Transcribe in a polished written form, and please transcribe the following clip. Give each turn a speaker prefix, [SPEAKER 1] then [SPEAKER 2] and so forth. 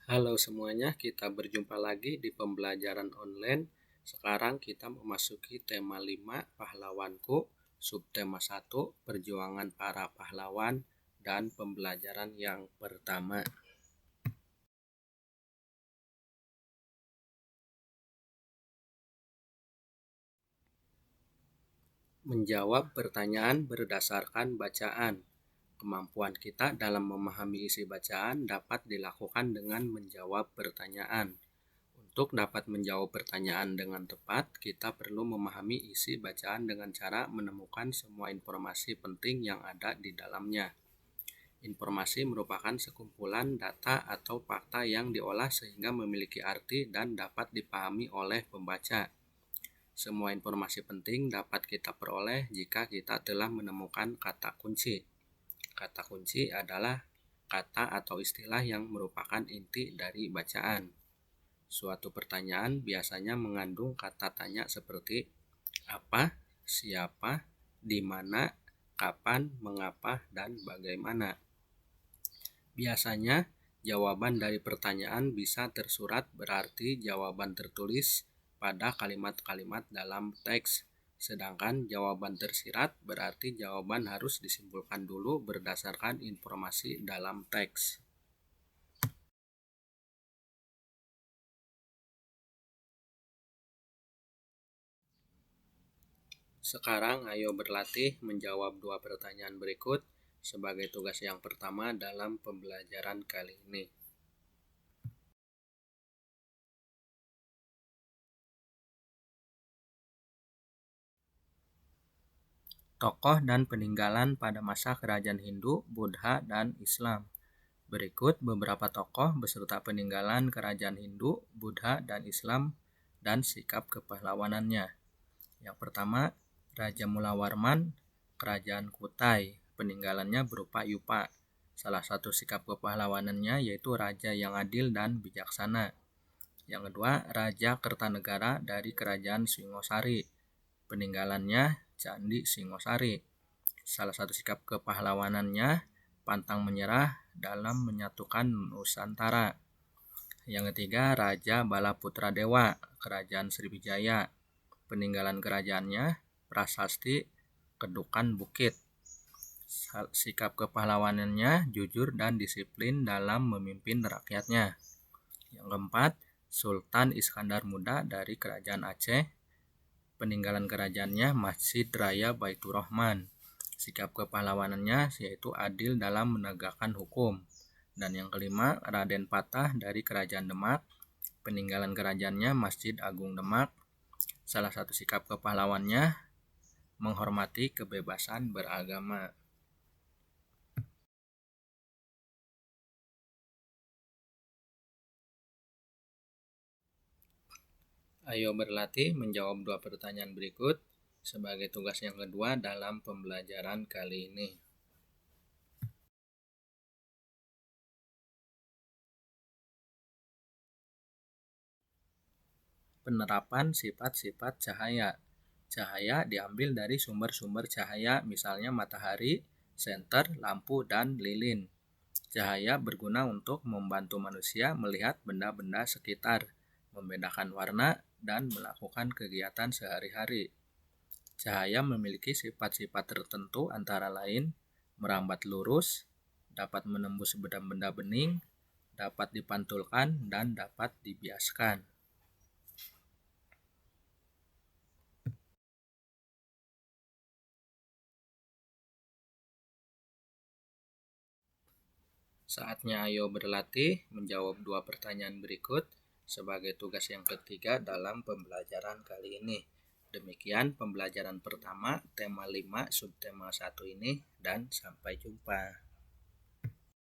[SPEAKER 1] Halo semuanya, kita berjumpa lagi di pembelajaran online. Sekarang kita memasuki tema 5, pahlawanku, subtema 1, perjuangan para pahlawan, dan pembelajaran yang pertama. Menjawab pertanyaan berdasarkan bacaan. Kemampuan kita dalam memahami isi bacaan dapat dilakukan dengan menjawab pertanyaan. Untuk dapat menjawab pertanyaan dengan tepat, kita perlu memahami isi bacaan dengan cara menemukan semua informasi penting yang ada di dalamnya. Informasi merupakan sekumpulan data atau fakta yang diolah sehingga memiliki arti dan dapat dipahami oleh pembaca. Semua informasi penting dapat kita peroleh jika kita telah menemukan kata kunci. Kata kunci adalah kata atau istilah yang merupakan inti dari bacaan. Suatu pertanyaan biasanya mengandung kata tanya seperti apa, siapa, di mana, kapan, mengapa, dan bagaimana. Biasanya, jawaban dari pertanyaan bisa tersurat berarti jawaban tertulis pada kalimat-kalimat dalam teks. Sedangkan jawaban tersirat berarti jawaban harus disimpulkan dulu berdasarkan informasi dalam teks. Sekarang ayo berlatih menjawab 2 pertanyaan berikut sebagai tugas yang pertama dalam pembelajaran kali ini. Tokoh dan peninggalan pada masa kerajaan Hindu, Buddha, dan Islam. Berikut beberapa tokoh beserta peninggalan kerajaan Hindu, Buddha, dan Islam dan sikap kepahlawanannya. Yang pertama, Raja Mulawarman, Kerajaan Kutai. Peninggalannya berupa Yupa. Salah satu sikap kepahlawanannya yaitu raja yang adil dan bijaksana. Yang kedua, Raja Kertanegara dari Kerajaan Singosari. Peninggalannya Candi Singosari. Salah satu sikap kepahlawanannya pantang menyerah dalam menyatukan Nusantara. Yang ketiga, Raja Balaputra Dewa, Kerajaan Sriwijaya. Peninggalan kerajaannya prasasti Kedukan Bukit. Sikap kepahlawanannya jujur dan disiplin dalam memimpin rakyatnya. Yang keempat, Sultan Iskandar Muda dari Kerajaan Aceh. Peninggalan kerajaannya Masjid Raya Baitur Rahman. Sikap kepahlawanannya yaitu adil dalam menegakkan hukum. Dan yang kelima, Raden Patah dari Kerajaan Demak. Peninggalan kerajaannya Masjid Agung Demak. Salah satu sikap kepahlawannya menghormati kebebasan beragama. Ayo berlatih menjawab 2 pertanyaan berikut sebagai tugas yang kedua dalam pembelajaran kali ini. Penerapan sifat-sifat cahaya. Cahaya diambil dari sumber-sumber cahaya, misalnya matahari, senter, lampu, dan lilin. Cahaya berguna untuk membantu manusia melihat benda-benda sekitar, membedakan warna, dan melakukan kegiatan sehari-hari. Cahaya memiliki sifat-sifat tertentu antara lain merambat lurus, dapat menembus benda-benda bening, dapat dipantulkan, dan dapat dibiaskan. Saatnya ayo berlatih menjawab 2 pertanyaan berikut sebagai tugas yang ketiga dalam pembelajaran kali ini. Demikian pembelajaran pertama tema 5 subtema 1 ini dan sampai jumpa.